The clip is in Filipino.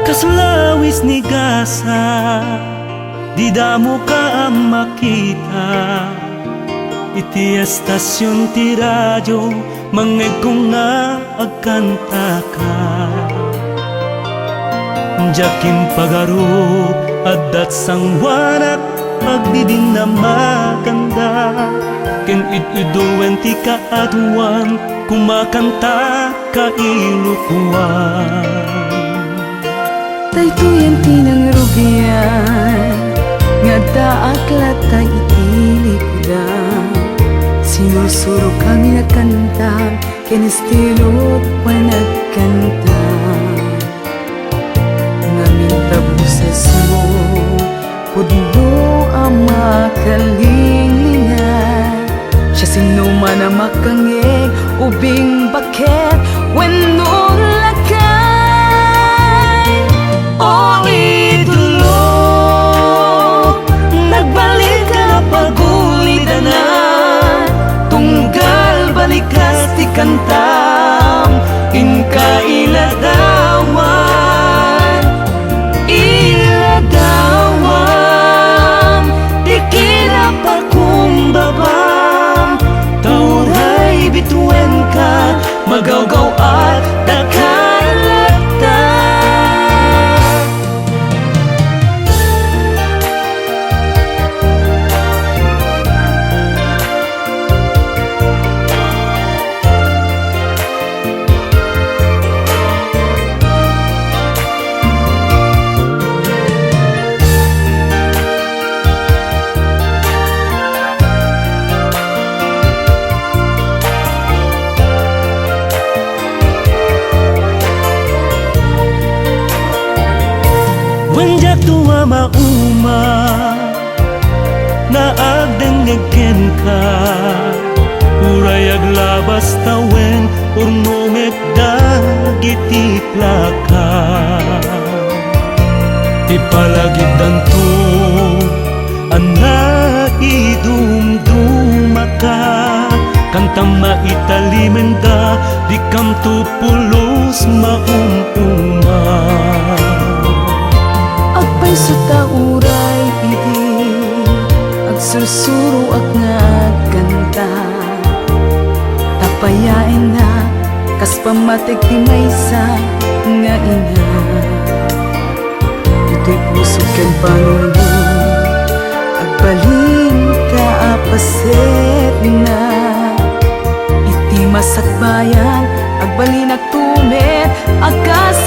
Kasulawis ni gasa, di damo ka ang makita. Iti estasyon ti radyo, mangeg ko nga agkanta ka. Jakim pagaro, adat sangwanak, pagdidin na maganda. Ken it-iduen ti kaatuan, kumakanta ka ilukuan. Daytoy ang tinangrugian, nga daaklat ta itilikudan. Sinusuro kami nagkanta, ken estilo pa nagkanta. Ngamin tabuses mo, pudno ang makalinglingan. Siya sino man ang makangeg, ubing bakit, wenno lakay. O idolo, nagbalik ka na pagulidanan. Tunggal balikas ti kantam, inka iladawan. Iladawan, di kinapakumbabam. Tauray bituin ka, magawgaw at nakalata. Wenjak tua mauma, naagdengegen ka. Uray aglabas tawen, urnumet dagiti plaka. Ipalagid danto, ana idumduma ka. Kantang maitalimen da, di kam tupulos maumuma. Agpay suta uray iti, agsursuro ag nagkanta. Tapayain na, kas pamatig ti maysa nga ina. Ito'y puso ken panuno, agbalin ka apaset na. Iti masakbayan, agbalin agtumet, agkas